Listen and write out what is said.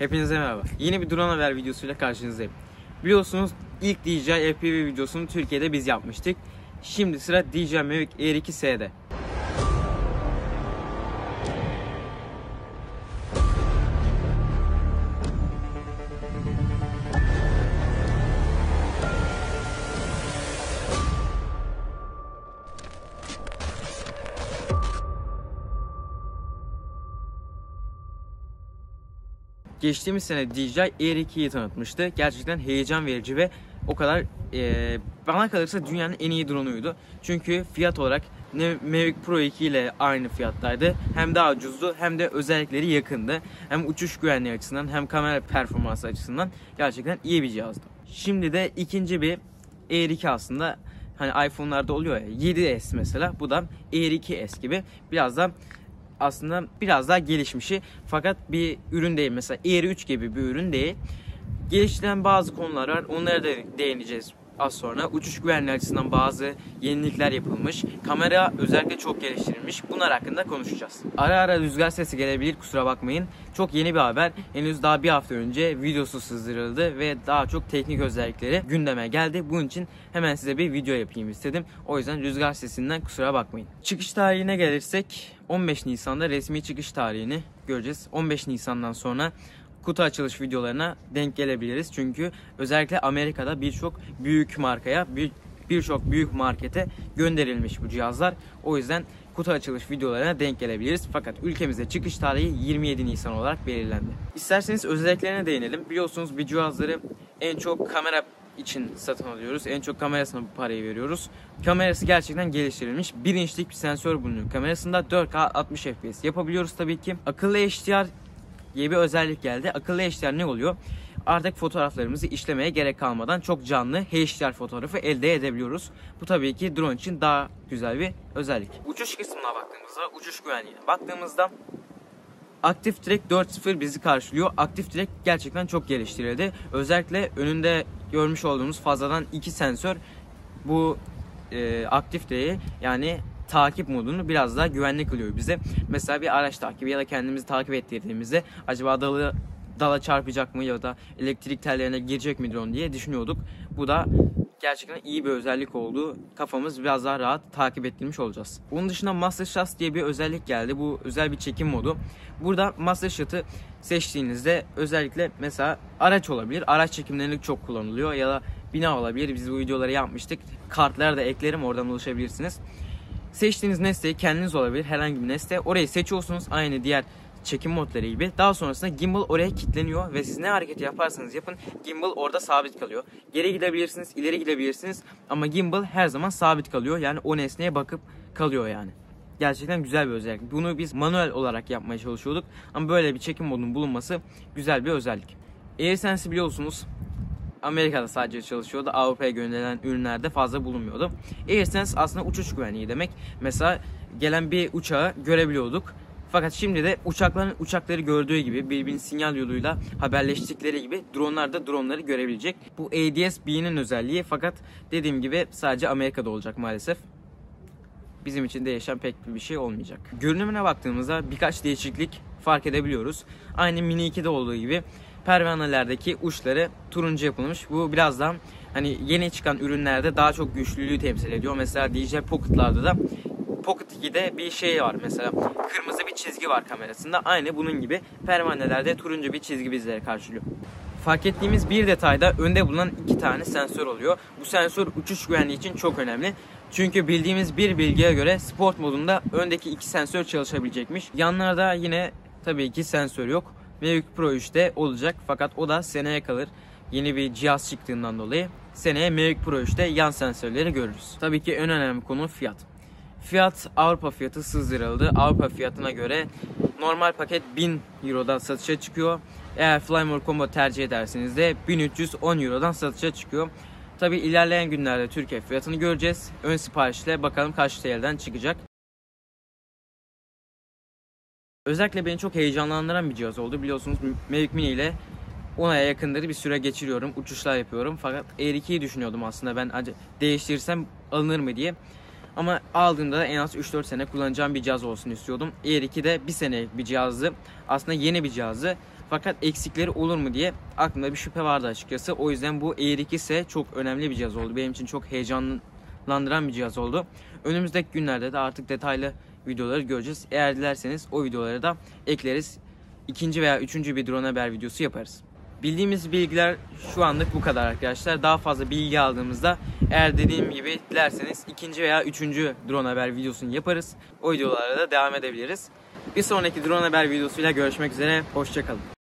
Hepinize merhaba. Yeni bir drone haber videosuyla karşınızdayım. Biliyorsunuz ilk DJI FPV videosunu Türkiye'de biz yapmıştık. Şimdi sıra DJI Mavic Air 2S'de. Geçtiğimiz sene DJI Air 2'yi tanıtmıştı. Gerçekten heyecan verici ve o kadar bana kalırsa dünyanın en iyi drone'uydu. Çünkü fiyat olarak Mavic Pro 2 ile aynı fiyattaydı. Hem daha ucuzdu hem de özellikleri yakındı. Hem uçuş güvenliği açısından hem kamera performansı açısından gerçekten iyi bir cihazdı. Şimdi de ikinci bir Air 2 aslında. Hani iPhone'larda oluyor ya, 7S mesela, bu da Air 2S gibi biraz daha gelişmişi, fakat bir ürün değil. Mesela Air 3 gibi bir ürün değil. Geliştirilen bazı konular var. Onlara da değineceğiz az sonra. Uçuş güvenliği açısından bazı yenilikler yapılmış. Kamera özellikle çok geliştirilmiş. Bunlar hakkında konuşacağız. Ara ara rüzgar sesi gelebilir, kusura bakmayın. Çok yeni bir haber. Henüz daha bir hafta önce videosu sızdırıldı ve daha çok teknik özellikleri gündeme geldi. Bunun için hemen size bir video yapayım istedim. O yüzden rüzgar sesinden kusura bakmayın. Çıkış tarihine gelirsek 15 Nisan'da resmi çıkış tarihini göreceğiz. 15 Nisan'dan sonra kutu açılış videolarına denk gelebiliriz. Çünkü özellikle Amerika'da birçok büyük markaya, birçok büyük markete gönderilmiş bu cihazlar. O yüzden kutu açılış videolarına denk gelebiliriz. Fakat ülkemizde çıkış tarihi 27 Nisan olarak belirlendi. İsterseniz özelliklerine değinelim. Biliyorsunuz bu cihazları en çok kamera için satın alıyoruz. En çok kamerasına bu parayı veriyoruz. Kamerası gerçekten geliştirilmiş. 1 inçlik bir sensör bulunuyor kamerasında. 4K 60 FPS yapabiliyoruz tabii ki. Akıllı HDR diye bir özellik geldi. Akıllı HDR ne oluyor? Artık fotoğraflarımızı işlemeye gerek kalmadan çok canlı HDR fotoğrafı elde edebiliyoruz. Bu tabii ki drone için daha güzel bir özellik. Uçuş kısmına baktığımızda, uçuş güvenliğine baktığımızda Active Track 4.0 bizi karşılıyor. Active Track gerçekten çok geliştirildi. Özellikle önünde görmüş olduğumuz fazladan 2 sensör bu Active Track'i, yani takip modunu biraz daha güvenli kılıyor bize. Mesela bir araç takibi ya da kendimizi takip ettirdiğimizde acaba dala çarpacak mı ya da elektrik tellerine girecek mi drone diye düşünüyorduk. Bu da gerçekten iyi bir özellik oldu. Kafamız biraz daha rahat takip ettirmiş olacağız. Bunun dışında Master Shot diye bir özellik geldi. Bu özel bir çekim modu. Burada Master Shot'ı seçtiğinizde özellikle mesela araç olabilir. Araç çekimlerinde çok kullanılıyor ya da bina olabilir. Biz bu videoları yapmıştık. Kartları da eklerim, oradan ulaşabilirsiniz. Seçtiğiniz nesne kendiniz olabilir, herhangi bir nesne. Orayı seçiyorsunuz aynı diğer çekim modları gibi. Daha sonrasında gimbal oraya kilitleniyor ve siz ne hareketi yaparsanız yapın gimbal orada sabit kalıyor. Geri gidebilirsiniz, ileri gidebilirsiniz ama gimbal her zaman sabit kalıyor. Yani o nesneye bakıp kalıyor yani. Gerçekten güzel bir özellik. Bunu biz manuel olarak yapmaya çalışıyorduk ama böyle bir çekim modunun bulunması güzel bir özellik. AirSense'i biliyorsunuz Amerika'da sadece çalışıyordu. Avrupa'ya gönderilen ürünlerde fazla bulunmuyordu. AirSense aslında uçuş güvenliği demek. Mesela gelen bir uçağı görebiliyorduk. Fakat şimdi de uçakları gördüğü gibi, birbirinin sinyal yoluyla haberleştikleri gibi dronlar da dronları görebilecek. Bu ADS-B'nin özelliği, fakat dediğim gibi sadece Amerika'da olacak maalesef. Bizim için değişen pek bir şey olmayacak. Görünümüne baktığımızda birkaç değişiklik fark edebiliyoruz. Aynı Mini 2'de olduğu gibi pervanelerdeki uçları turuncu yapılmış. Bu birazdan hani yeni çıkan ürünlerde daha çok güçlülüğü temsil ediyor. Mesela DJI Pocket'larda da Pocket 2'de bir şey var mesela, kırmızı bir çizgi var kamerasında. Aynı bunun gibi pervanelerde turuncu bir çizgi bizleri karşılıyor. Fark ettiğimiz bir detayda önde bulunan 2 tane sensör oluyor. Bu sensör uçuş güvenliği için çok önemli. Çünkü bildiğimiz bir bilgiye göre sport modunda öndeki 2 sensör çalışabilecekmiş. Yanlarda yine tabii ki sensör yok. Mavic Pro 3'te olacak fakat o da seneye kalır. Yeni bir cihaz çıktığından dolayı seneye Mavic Pro 3'te yan sensörleri görürüz. Tabii ki en önemli konu fiyat. Fiyat Avrupa fiyatı sızdırıldı. Avrupa fiyatına göre normal paket 1000 Euro'dan satışa çıkıyor. Eğer Fly More Combo tercih ederseniz de 1310 Euro'dan satışa çıkıyor. Tabi ilerleyen günlerde Türkiye fiyatını göreceğiz. Ön siparişle bakalım kaç TL'den çıkacak. Özellikle beni çok heyecanlandıran bir cihaz oldu. Biliyorsunuz Mavic Mini ile 10 aya yakındır bir süre geçiriyorum. Uçuşlar yapıyorum. Fakat Air 2'yi düşünüyordum aslında ben değiştirsem alınır mı diye. Ama aldığımda da en az 3-4 sene kullanacağım bir cihaz olsun istiyordum. Air 2 de 1 senelik bir cihazdı. Aslında yeni bir cihazdı. Fakat eksikleri olur mu diye aklımda bir şüphe vardı açıkçası. O yüzden bu Air 2 ise çok önemli bir cihaz oldu. Benim için çok heyecanlandıran bir cihaz oldu. Önümüzdeki günlerde de artık detaylı videoları göreceğiz. Eğer dilerseniz o videoları da ekleriz. İkinci veya üçüncü bir drone haber videosu yaparız. Bildiğimiz bilgiler şu anlık bu kadar arkadaşlar. Daha fazla bilgi aldığımızda eğer dediğim gibi dilerseniz ikinci veya üçüncü drone haber videosunu yaparız. O videolara da devam edebiliriz. Bir sonraki drone haber videosuyla görüşmek üzere. Hoşça kalın.